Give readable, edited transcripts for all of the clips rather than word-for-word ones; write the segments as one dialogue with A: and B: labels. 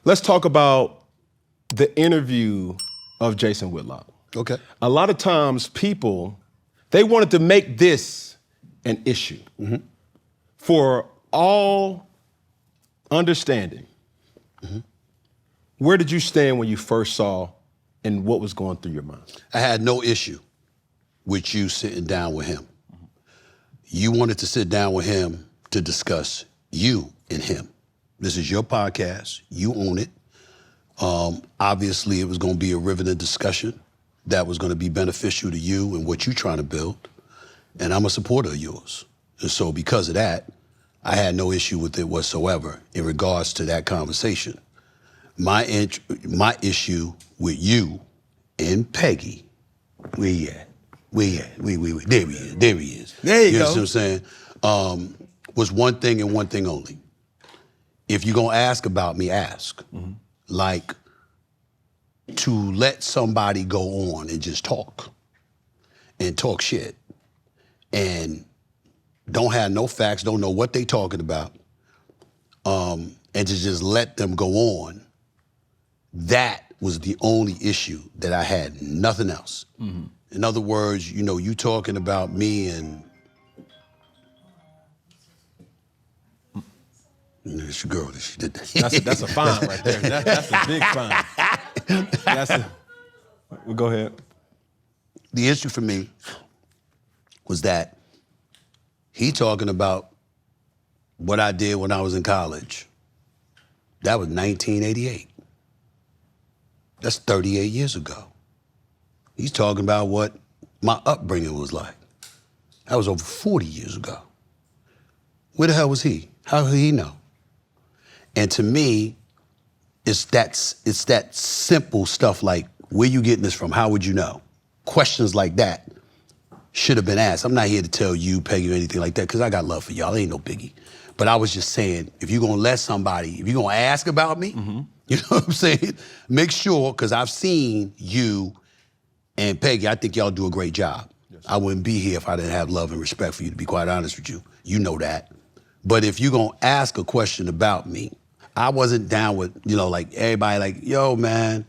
A: let's talk about the interview of Jason Whitlock.
B: Okay.
A: A lot of times people, they wanted to make this an issue for all understanding. Where did you stand when you first saw and what was going through your mind?
B: I had no issue with you sitting down with him. You wanted to sit down with him to discuss you and him. This is your podcast. You own it. Obviously, it was going to be a riveting discussion that was going to be beneficial to you and what you're trying to build. And I'm a supporter of yours. And so because of that, I had no issue with it whatsoever in regards to that conversation. My issue with you and Peggy, where he at? There he is. There he is.
A: There you go.
B: You know what I'm saying? Was one thing and one thing only. If you're gonna ask about me, ask. Like, to let somebody go on and just talk shit and don't have no facts, don't know what they talking about, and to just let them go on, that was the only issue that I had, nothing else. In other words, you know, you talking about me and it's your girl that she did that.
A: That's a fine right there. That's a big fine. Well, go ahead.
B: The issue for me was that he talking about what I did when I was in college. That was 1988. That's 38 years ago. He's talking about what my upbringing was like. That was over 40 years ago. Where the hell was he? How did he know? And to me, it's that simple stuff like, where you getting this from? How would you know? Questions like that should have been asked. I'm not here to tell you, Peggy, or anything like that, because I got love for y'all. Ain't no biggie. But I was just saying, if you're gonna let somebody, if you're gonna ask about me, you know what I'm saying? Make sure, because I've seen you and Peggy, I think y'all do a great job. Yes. I wouldn't be here if I didn't have love and respect for you, to be quite honest with you. You know that. But if you're gonna ask a question about me, I wasn't down with, you know, like everybody like, yo, man,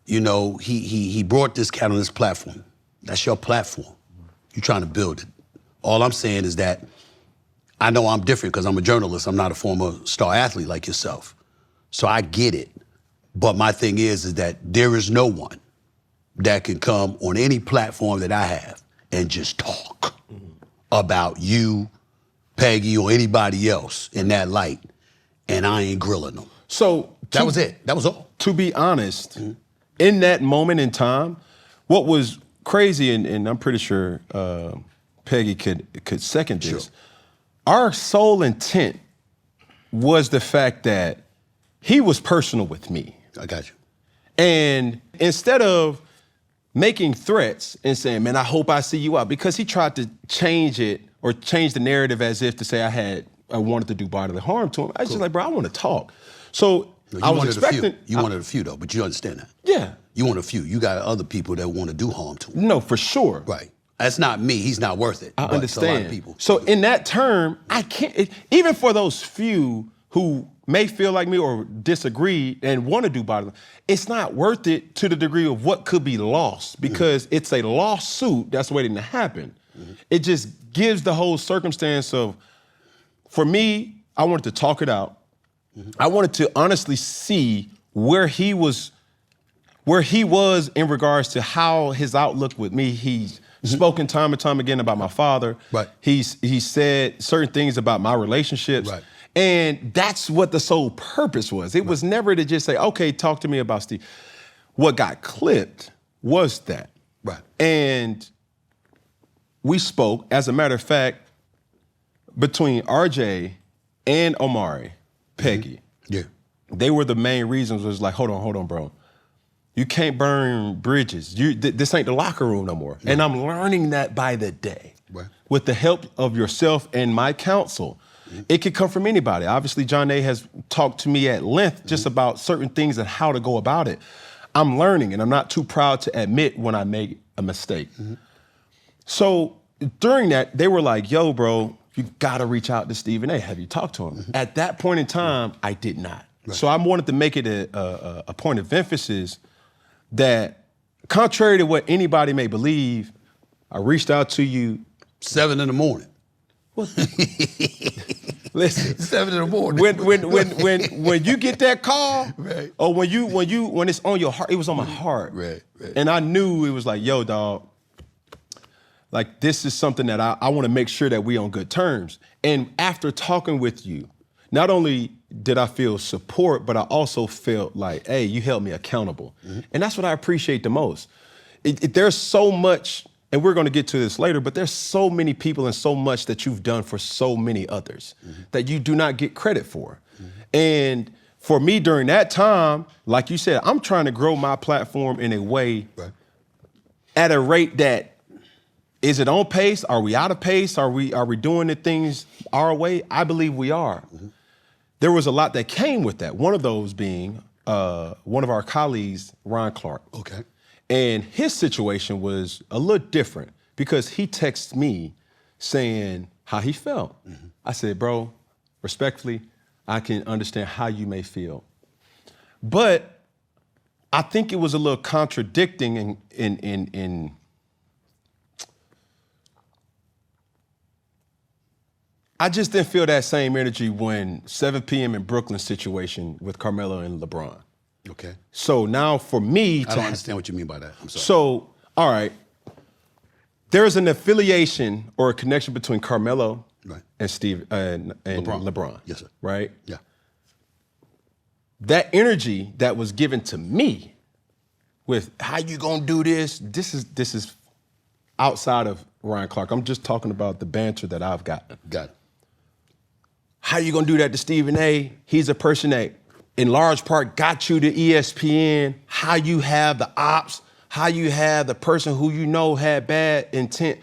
B: you know, he brought this cat on this platform. That's your platform. You're trying to build it. All I'm saying is that I know I'm different because I'm a journalist. I'm not a former star athlete like yourself. So I get it. But my thing is that there is no one that can come on any platform that I have and just talk about you, Peggy, or anybody else in that light, and I ain't grilling them.
A: So
B: that was it. That was all.
A: To be honest, in that moment in time, what was crazy, and I'm pretty sure Peggy could second this,
B: Sure.
A: Our sole intent was the fact that he was personal with me.
B: I got you.
A: And instead of making threats and saying, man, I hope I see you out, because he tried to change it or change the narrative as if to say I wanted to do bodily harm to him. I was just like, bro, I want to talk. So I was expecting.
B: You wanted a few though, but you understand that.
A: Yeah.
B: You want a few. You got other people that want to do harm to him.
A: No, for sure.
B: Right. That's not me. He's not worth it.
A: I
B: but
A: understand.
B: A lot of people.
A: So in that term, I can't, even for those few who may feel like me or disagree and want to do bodily, it's not worth it to the degree of what could be lost, because it's a lawsuit that's waiting to happen. It just gives the whole circumstance of, for me, I wanted to talk it out. I wanted to honestly see where he was in regards to how his outlook with me. He's spoken time and time again about my father.
B: Right.
A: He said certain things about my relationships.
B: Right.
A: And that's what the sole purpose was. It was never to just say, okay, talk to me about Steve. What got clipped was that.
B: Right.
A: And we spoke, as a matter of fact, between RJ and Omari, Peggy.
B: Yeah.
A: They were the main reasons. Was like, hold on, bro. You can't burn bridges. This ain't the locker room no more. And I'm learning that by the day.
B: Right.
A: With the help of yourself and my counsel. It could come from anybody. Obviously, Jauné has talked to me at length just about certain things and how to go about it. I'm learning, and I'm not too proud to admit when I make a mistake. So during that, they were like, yo, bro, you gotta reach out to Stephen A. Have you talked to him? At that point in time, I did not.
B: Right.
A: So I wanted to make it a point of emphasis that, contrary to what anybody may believe, I reached out to you.
B: 7 in the morning.
A: Listen,
B: 7 in the morning.
A: when you get that call,
B: right.
A: or when it's on your heart, it was on my heart,
B: right.
A: And I knew it was like, yo, dog, like this is something that I want to make sure that we on good terms. And after talking with you, not only did I feel support, but I also felt like, hey, you held me accountable, and that's what I appreciate the most. There's so much. And we're going to get to this later, but there's so many people and so much that you've done for so many others that you do not get credit for. And for me during that time, like you said, I'm trying to grow my platform in a way at a rate that, is it on pace? Are we out of pace? Are we doing the things our way? I believe we are. There was a lot that came with that. One of those being one of our colleagues, Ron Clark.
B: Okay.
A: And his situation was a little different because he texted me saying how he felt. I said, bro, respectfully, I can understand how you may feel. But I think it was a little contradicting in I just didn't feel that same energy when 7 p.m. in Brooklyn situation with Carmelo and LeBron.
B: Okay.
A: So now for me
B: I don't understand what you mean by that. I'm sorry.
A: So, all right, there's an affiliation or a connection between Carmelo and Steve and LeBron.
B: Yes, sir.
A: Right?
B: Yeah.
A: That energy that was given to me with how you gonna do this, this is outside of Ryan Clark. I'm just talking about the banter that I've gotten.
B: Got it.
A: How you gonna do that to Stephen A? He's a person that in large part got you to ESPN, how you have the ops, how you have the person who you know had bad intent.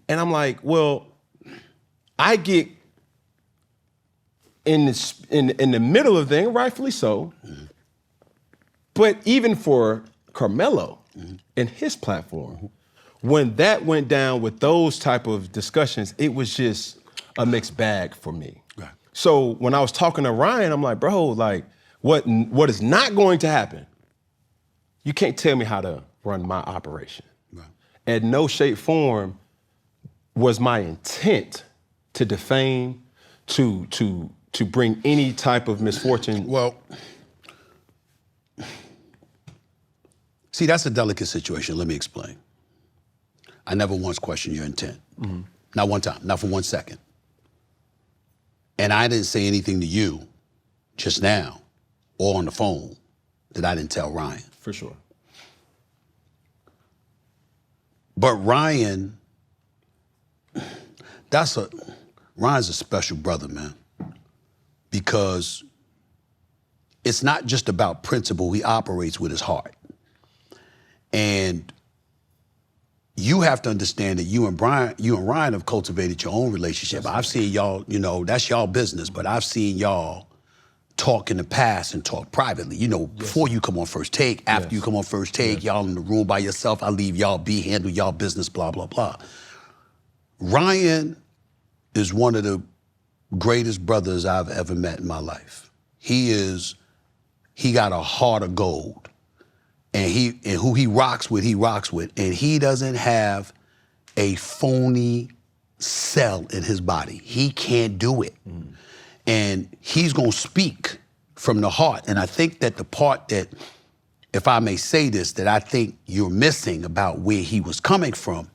A: And I'm like, well, I get in the middle of the thing, rightfully so. But even for Carmelo and his platform, when that went down with those type of discussions, it was just a mixed bag for me.
B: Right.
A: So when I was talking to Ryan, I'm like, bro, like, what is not going to happen? You can't tell me how to run my operation.
B: Right.
A: At no shape, form was my intent to defame, to bring any type of misfortune.
B: Well, see, that's a delicate situation. Let me explain. I never once questioned your intent. Not one time, not for 1 second. And I didn't say anything to you just now or on the phone that I didn't tell Ryan.
A: For sure.
B: But Ryan's a special brother, man. Because it's not just about principle, he operates with his heart. And you have to understand that you and Ryan have cultivated your own relationship. I've seen y'all, that's y'all business, but I've seen y'all talk in the past and talk privately. Before you come on First Take, after you come on First Take, y'all in the room by yourself, I leave y'all be, handle y'all business, blah, blah, blah. Ryan is one of the greatest brothers I've ever met in my life. He got a heart of gold. And who he rocks with. And he doesn't have a phony cell in his body. He can't do it. And he's gonna speak from the heart. And I think that the part that, if I may say this, that I think you're missing about where he was coming from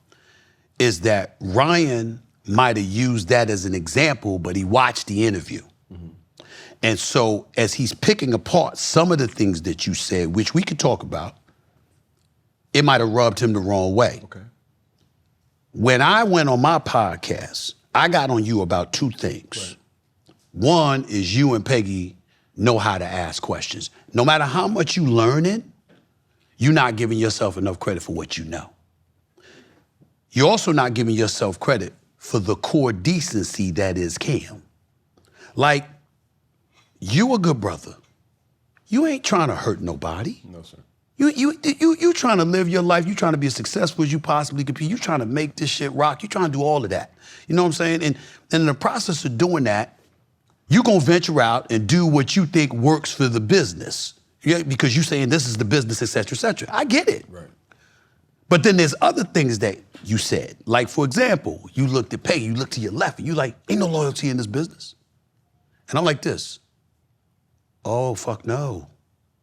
B: is that Ryan might have used that as an example, but he watched the interview. And so as he's picking apart some of the things that you said, which we could talk about, it might have rubbed him the wrong way.
A: Okay.
B: When I went on my podcast, I got on you about two things.
A: Right.
B: One is you and Peggy know how to ask questions. No matter how much you learning, you're not giving yourself enough credit for what you know. You're also not giving yourself credit for the core decency that is Cam. Like, you a good brother. You ain't trying to hurt nobody.
A: No, sir.
B: You trying to live your life. You trying to be as successful as you possibly could be. You trying to make this shit rock. You trying to do all of that. You know what I'm saying? And in the process of doing that, you're going to venture out and do what you think works for the business. Yeah, because you're saying this is the business, et cetera, et cetera. I get it.
A: Right.
B: But then there's other things that you said. Like, for example, you looked at Peggy, you looked to your left, and you like, ain't no loyalty in this business. And I'm like this. Oh, fuck no.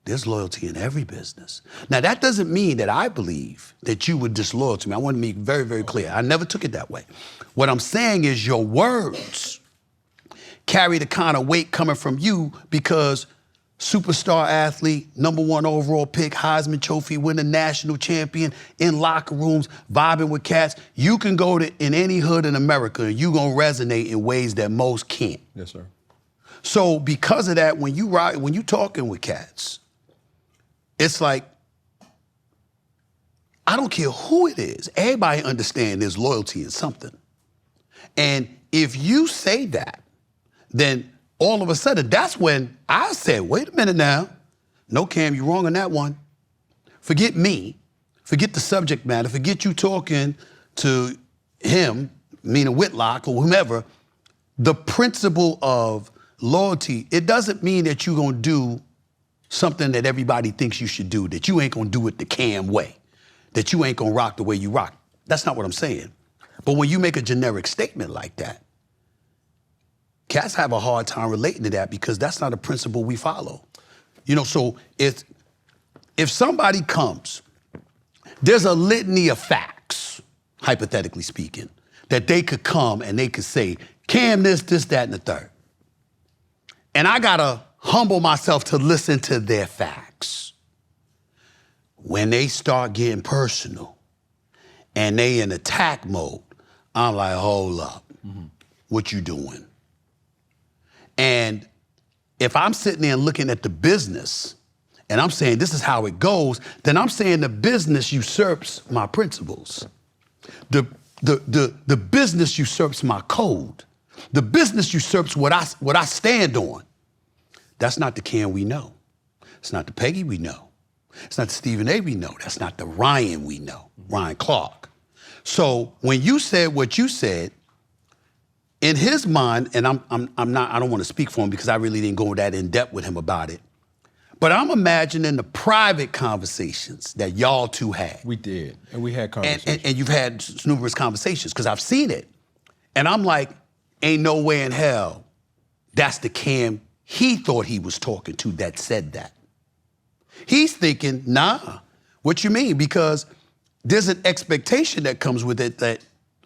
B: There's loyalty in every business. Now, that doesn't mean that I believe that you were disloyal to me. I want to be very, very clear. I never took it that way. What I'm saying is your words carry the kind of weight coming from you because superstar athlete, #1 overall pick, Heisman Trophy winning national champion, in locker rooms, vibing with cats. You can go to in any hood in America and you're going to resonate in ways that most can't.
A: Yes, sir.
B: So because of that, when you talking with cats, it's like, I don't care who it is. Everybody understands there's loyalty in something. And if you say that, then all of a sudden, that's when I said, wait a minute now. No, Cam, you're wrong on that one. Forget me. Forget the subject matter. Forget you talking to him, meaning Whitlock or whomever. The principle of loyalty, it doesn't mean that you're going to do something that everybody thinks you should do, that you ain't going to do it the Cam way, that you ain't going to rock the way you rock. That's not what I'm saying. But when you make a generic statement like that, cats have a hard time relating to that because that's not a principle we follow. You know, so if somebody comes, there's a litany of facts, hypothetically speaking, that they could come and they could say, Cam this, that, and the third. And I gotta humble myself to listen to their facts. When they start getting personal and they in attack mode, I'm like, hold up, what you doing? And if I'm sitting there looking at the business and I'm saying this is how it goes, then I'm saying the business usurps my principles. The business usurps my code. The business usurps what I stand on. That's not the Cam we know. It's not the Peggy we know. It's not the Stephen A we know. That's not the Ryan we know, Ryan Clark. So when you said what you said, in his mind, and I don't want to speak for him because I really didn't go that in depth with him about it, but I'm imagining the private conversations that y'all two had.
A: We did, and we had conversations.
B: And you've had numerous conversations because I've seen it. And I'm like, ain't no way in hell that's the Cam he thought he was talking to that said that. He's thinking, nah, what you mean? Because there's an expectation that comes with it that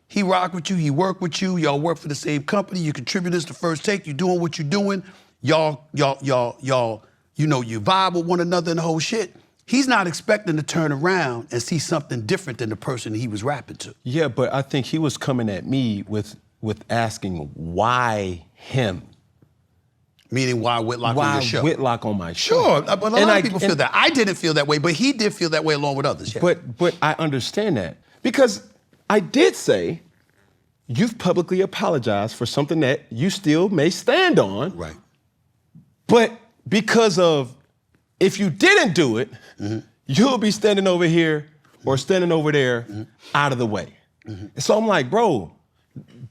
B: he rock with you, he work with you, y'all work for the same company, you contributors to First Take, you doing what you're doing, y'all, you know, you vibe with one another and the whole shit. He's not expecting to turn around and see something different than the person he was rapping to.
A: Yeah, but I think he was coming at me with asking why him?
B: Meaning why Whitlock on your show?
A: Why Whitlock on my show?
B: Sure, but a lot of people feel that. I didn't feel that way, but he did feel that way along with others. Yeah.
A: But I understand that. Because I did say, you've publicly apologized for something that you still may stand on.
B: Right.
A: But because of, if you didn't do it, you'll be standing over here or standing over there out of the way. So I'm like, bro,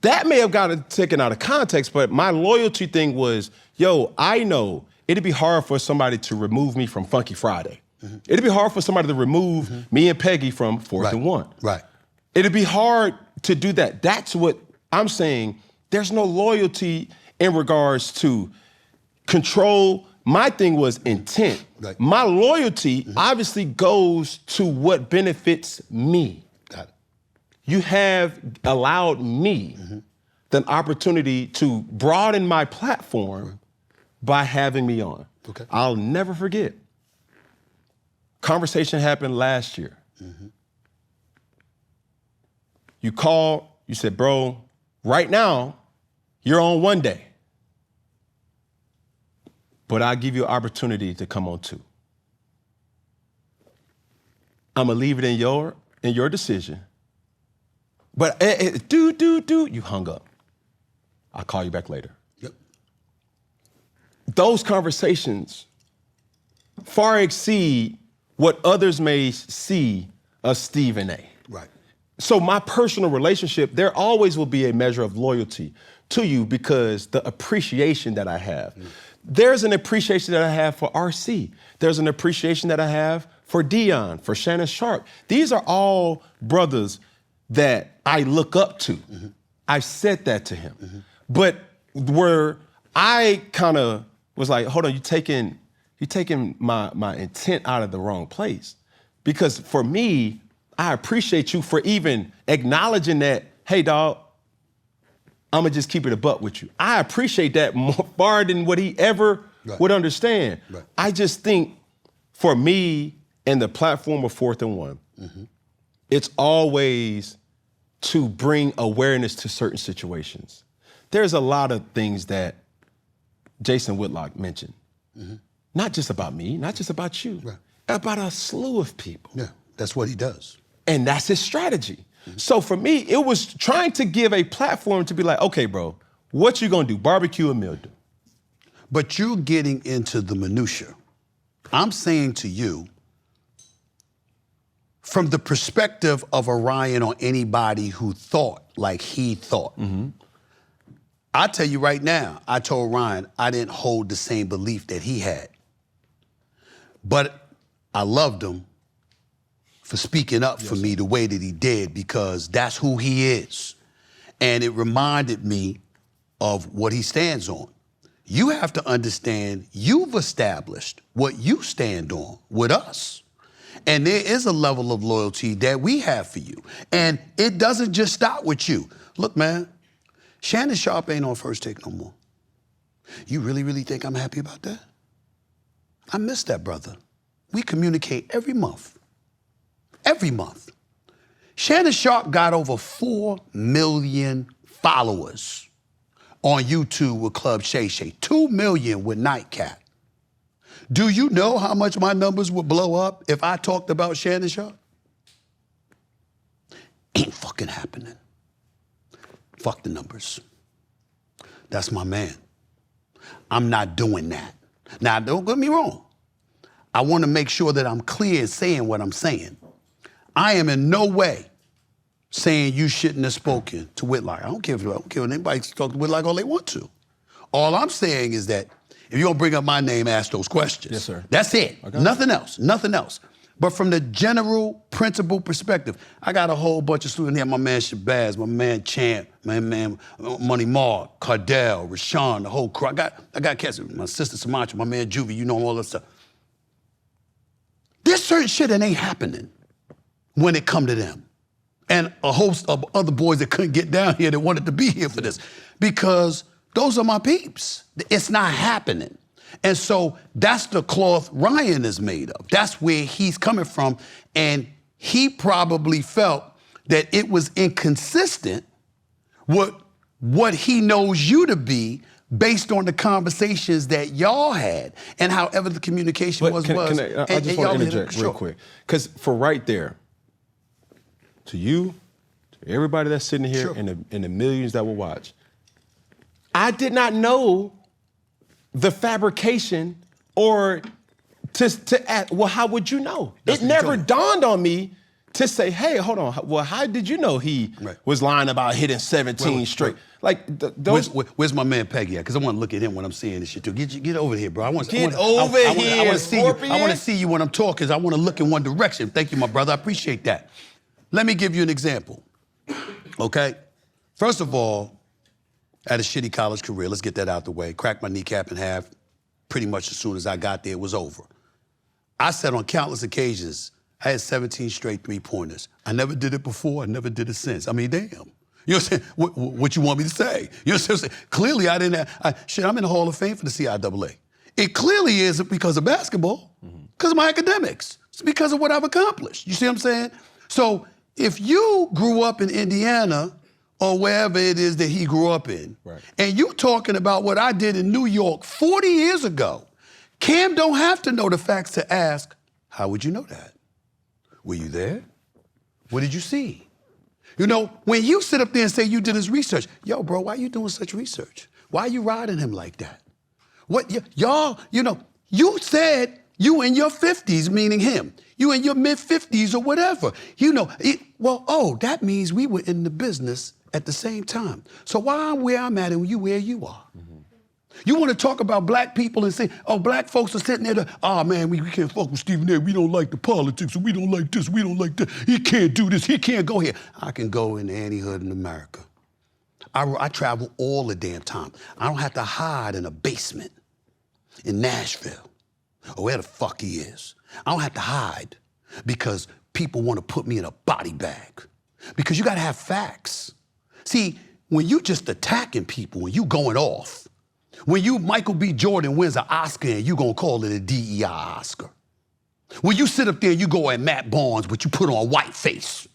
A: that may have gotten taken out of context, but my loyalty thing was, yo, I know it'd be hard for somebody to remove me from Funky Friday. It'd be hard for somebody to remove me and Peggy from Fourth and One.
B: Right.
A: It'd be hard to do that. That's what I'm saying. There's no loyalty in regards to control. My thing was intent.
B: Right.
A: My loyalty obviously goes to what benefits me.
B: Got it.
A: You have allowed me the opportunity to broaden my platform by having me on.
B: Okay.
A: I'll never forget. Conversation happened last year. You called, you said, bro, right now, you're on one day. But I'll give you an opportunity to come on two. I'm gonna leave it in your decision. But you hung up. I'll call you back later.
B: Yep.
A: Those conversations far exceed what others may see of Stephen A.
B: Right.
A: So my personal relationship, there always will be a measure of loyalty to you because the appreciation that I have. There's an appreciation that I have for RC. There's an appreciation that I have for Dion, for Shannon Sharp. These are all brothers that I look up to. I've said that to him. But where I kind of was like, hold on, you're taking my intent out of the wrong place. Because for me, I appreciate you for even acknowledging that, hey, dog, I'm gonna just keep it a buck with you. I appreciate that more far than what he ever would understand. I just think for me and the platform of 4th and 1, it's always to bring awareness to certain situations. There's a lot of things that Jason Whitlock mentioned. Not just about me, not just about you, about a slew of people.
B: Yeah, that's what he does.
A: And that's his strategy. So for me, it was trying to give a platform to be like, okay, bro, what you gonna do? Barbecue or mildew?
B: But you're getting into the minutia. I'm saying to you, from the perspective of Orion or anybody who thought like he thought, I tell you right now, I told Ryan I didn't hold the same belief that he had. But I loved him for speaking up for me the way that he did, because that's who he is. And it reminded me of what he stands on. You have to understand you've established what you stand on with us. And there is a level of loyalty that we have for you. And it doesn't just stop with you. Look, man, Shannon Sharp ain't on First Take no more. You really, really think I'm happy about that? I miss that brother. We communicate every month. Every month. Shannon Sharp got over 4 million followers on YouTube with Club Shay Shay. 2 million with Nightcat. Do you know how much my numbers would blow up if I talked about Shannon Sharp? Ain't fucking happening. Fuck the numbers. That's my man. I'm not doing that. Now, don't get me wrong. I want to make sure that I'm clear in saying what I'm saying. I am in no way saying you shouldn't have spoken to Whitlock. I don't care if anybody can talk to Whitlock all they want to. All I'm saying is that if you're gonna bring up my name, ask those questions.
A: Yes, sir.
B: That's it.
A: Okay.
B: Nothing else. Nothing else. But from the general principle perspective, I got a whole bunch of students here. My man Shabazz, my man Champ, my man Money Mark, Cardell, Rashawn, the whole crew. I got cats. My sister Sumatra, my man Juvie, you know all that stuff. There's certain shit that ain't happening when it come to them. And a host of other boys that couldn't get down here that wanted to be here for this. Because those are my peeps. It's not happening. And so that's the cloth Ryan is made of. That's where he's coming from. And he probably felt that it was inconsistent with what he knows you to be based on the conversations that y'all had and however the communication was.
A: I just want to interject real quick. Because for right there, to you, to everybody that's sitting here, and the millions that will watch, I did not know the fabrication or to ask, well, how would you know? It never dawned on me to say, hey, hold on, well, how did you know he was lying about hitting 17 straight? Like, those...
B: Where's my man Peggy at? Because I want to look at him when I'm seeing this shit too. Get over here, bro. I want
A: to
B: see you. I want to see you when I'm talking, because I want to look in one direction. Thank you, my brother. I appreciate that. Let me give you an example, okay? First of all, I had a shitty college career. Let's get that out the way. Cracked my kneecap in half. Pretty much as soon as I got there, it was over. I said on countless occasions, I had 17 straight three-pointers. I never did it before. I never did it since. I mean, damn. You know what I'm saying? What you want me to say? You know what I'm saying? Clearly, I didn't have... I'm in the Hall of Fame for the CIAA. It clearly isn't because of basketball, because of my academics. It's because of what I've accomplished. You see what I'm saying? So if you grew up in Indiana or wherever it is that he grew up in, and you talking about what I did in New York 40 years ago, Cam don't have to know the facts to ask, how would you know that? Were you there? What did you see? You know, when you sit up there and say you did his research, yo, bro, why you doing such research? Why you riding him like that? What, y'all, you know, you said you in your 50s, meaning him. You in your mid-50s or whatever. You know, that means we were in the business at the same time. So why I'm where I'm at and you where you are? You want to talk about black people and say, oh, black folks are sitting there, man, we can't fuck with Stephen A. We don't like the politics, and we don't like this, we don't like that. He can't do this, he can't go here. I can go in any hood in America. I travel all the damn time. I don't have to hide in a basement in Nashville or where the fuck he is. I don't have to hide because people want to put me in a body bag. Because you got to have facts. See, when you just attacking people, when you going off, when you Michael B. Jordan wins an Oscar and you gonna call it a DEI Oscar. When you sit up there and you go at Matt Barnes, but you put on a white face.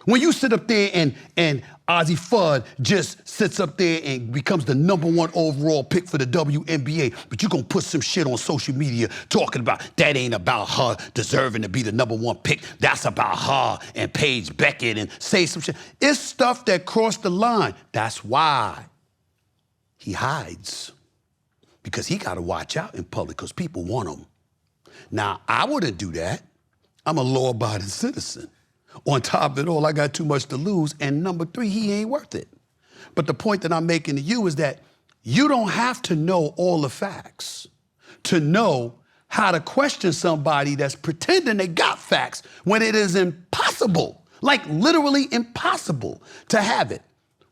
B: When you sit up there and Ozzie Fudd just sits up there and becomes the #1 overall pick for the WNBA, but you gonna put some shit on social media talking about that ain't about her deserving to be the #1 pick. That's about her and Paige Beckett and say some shit. It's stuff that crossed the line. That's why he hides. Because he gotta watch out in public because people want him. Now, I wouldn't do that. I'm a law-abiding citizen. On top of it all, I got too much to lose. And number 3, he ain't worth it. But the point that I'm making to you is that you don't have to know all the facts to know how to question somebody that's pretending they got facts when it is impossible, like literally impossible to have it.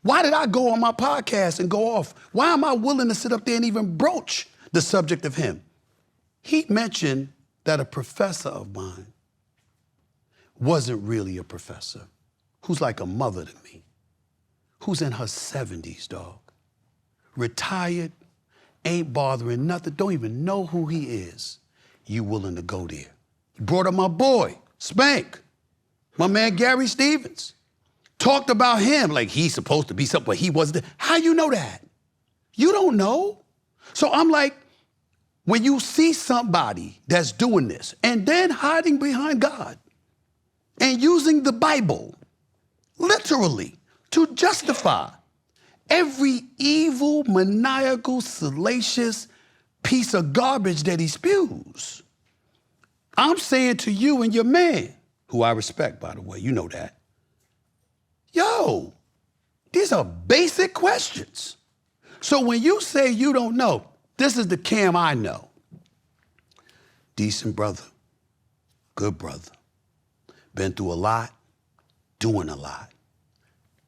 B: Why did I go on my podcast and go off? Why am I willing to sit up there and even broach the subject of him? He mentioned that a professor of mine wasn't really a professor, who's like a mother to me, who's in her 70s, dog. Retired, ain't bothering nothing, don't even know who he is. You willing to go there. He brought up my boy, Spank, my man Gary Stevens. Talked about him like he's supposed to be something, but he wasn't. How you know that? You don't know. So I'm like, when you see somebody that's doing this and then hiding behind God and using the Bible literally to justify every evil, maniacal, salacious piece of garbage that he spews, I'm saying to you and your man, who I respect, by the way, you know that, yo, these are basic questions. So when you say you don't know, this is the Cam I know. Decent brother, good brother, been through a lot, doing a lot,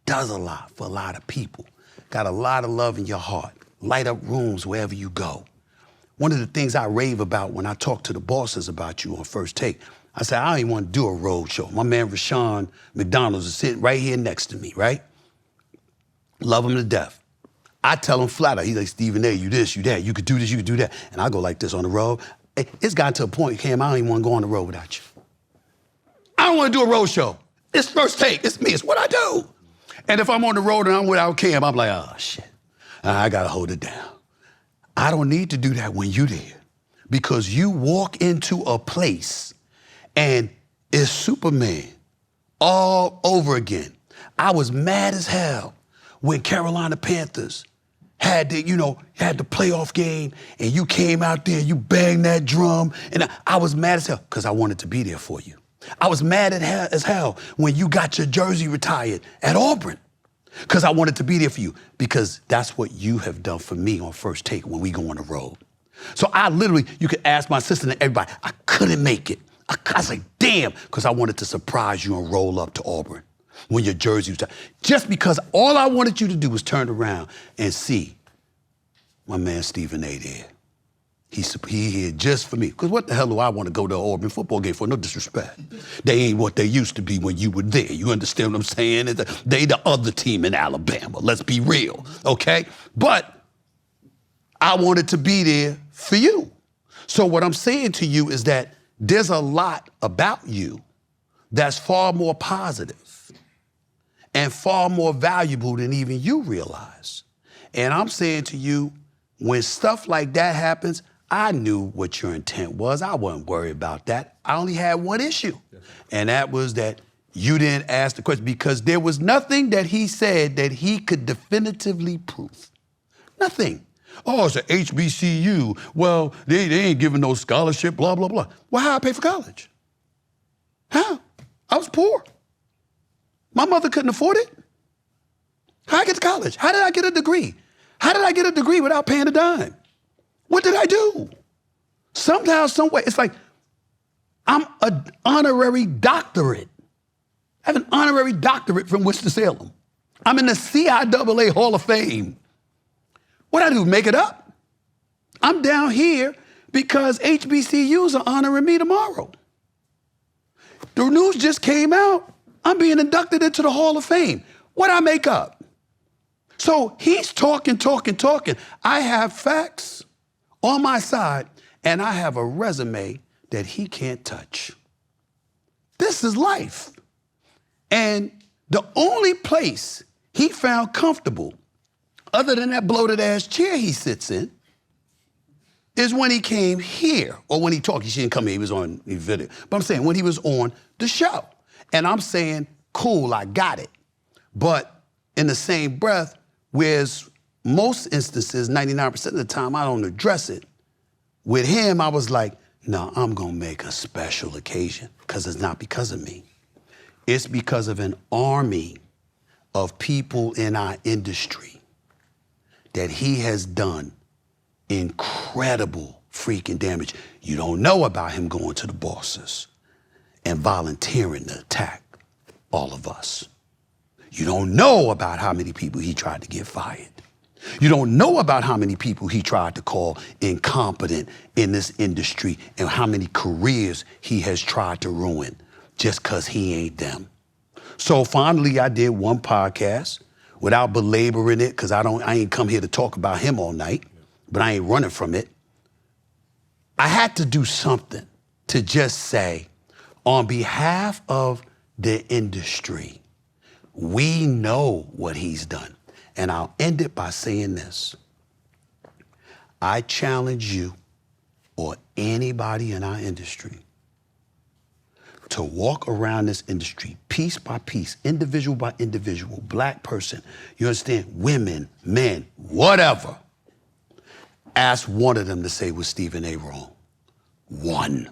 B: does a lot for a lot of people, got a lot of love in your heart, light up rooms wherever you go. One of the things I rave about when I talk to the bosses about you on First Take, I said, I don't even want to do a road show. My man Vashon McDonald is sitting right here next to me, right? Love him to death. I tell him flat out, he's like, Stephen A., you this, you that, you could do this, you could do that. And I go like this on the road. It's gotten to a point, Cam, I don't even want to go on the road without you. I don't want to do a road show. It's First Take, it's me, it's what I do. And if I'm on the road and I'm without Cam, I'm like, oh, shit, I got to hold it down. I don't need to do that when you're there because you walk into a place and it's Superman all over again. I was mad as hell when Carolina Panthers had the playoff game and you came out there and you banged that drum and I was mad as hell because I wanted to be there for you. I was mad as hell when you got your jersey retired at Auburn because I wanted to be there for you because that's what you have done for me on First Take when we go on the road. So I literally, you could ask my assistant and everybody, I couldn't make it. I was like, damn, because I wanted to surprise you and roll up to Auburn when your jersey was retired. Just because all I wanted you to do was turn around and see my man Stephen A. there. He here just for me. Because what the hell do I want to go to an Auburn football game for? No disrespect. They ain't what they used to be when you were there. You understand what I'm saying? They the other team in Alabama. Let's be real, okay? But I wanted to be there for you. So what I'm saying to you is that there's a lot about you that's far more positive and far more valuable than even you realize. And I'm saying to you, when stuff like that happens, I knew what your intent was. I wasn't worried about that. I only had one issue, and that was that you didn't ask the question because there was nothing that he said that he could definitively prove. Nothing. Oh, it's an HBCU. Well, they ain't giving no scholarship, blah, blah, blah. Well, how I pay for college? How? I was poor. My mother couldn't afford it. How did I get to college? How did I get a degree? How did I get a degree without paying a dime? What did I do? Somehow, some way, it's like I'm an honorary doctorate. I have an honorary doctorate from Winston-Salem. I'm in the CIAA Hall of Fame. What I do, make it up? I'm down here because HBCUs are honoring me tomorrow. The news just came out. I'm being inducted into the Hall of Fame. What I make up? So he's talking. I have facts on my side, and I have a resume that he can't touch. This is life. And the only place he found comfortable, other than that bloated ass chair he sits in, is when he came here, or when he talked. He didn't come here, he was on the video. But I'm saying when he was on the show. And I'm saying, cool, I got it. But in the same breath, whereas most instances, 99% of the time, I don't address it. With him, I was like, no, I'm gonna make a special occasion, because it's not because of me. It's because of an army of people in our industry that he has done incredible freaking damage. You don't know about him going to the bosses and volunteering to attack all of us. You don't know about how many people he tried to get fired. You don't know about how many people he tried to call incompetent in this industry and how many careers he has tried to ruin just because he ain't them. So finally, I did one podcast without belaboring it, because I ain't come here to talk about him all night, but I ain't running from it. I had to do something to just say, on behalf of the industry, we know what he's done. And I'll end it by saying this. I challenge you or anybody in our industry to walk around this industry piece by piece, individual by individual, black person, you understand, women, men, whatever. Ask one of them to say was Stephen A. wrong. One.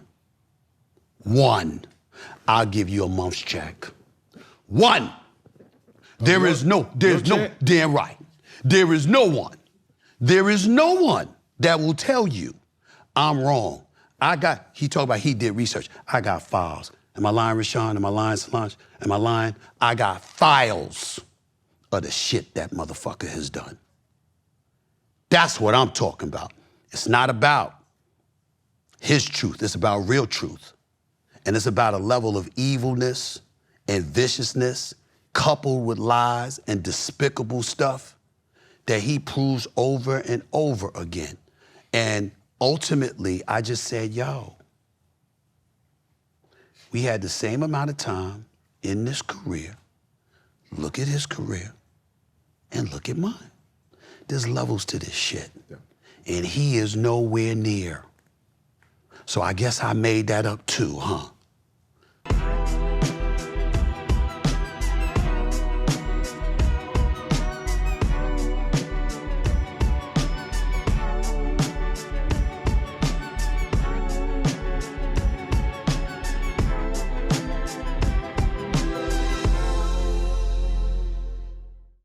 B: I'll give you a month's check. One. There's no, damn right. There is no one that will tell you I'm wrong. He talked about he did research. I got files. Am I lying, Rashawn? Am I lying, Solange? Am I lying? I got files of the shit that motherfucker has done. That's what I'm talking about. It's not about his truth. It's about real truth. And it's about a level of evilness and viciousness coupled with lies and despicable stuff that he proves over and over again. And ultimately, I just said, yo, we had the same amount of time in this career. Look at his career and look at mine. There's levels to this shit. Yeah. And he is nowhere near. So I guess I made that up too, huh?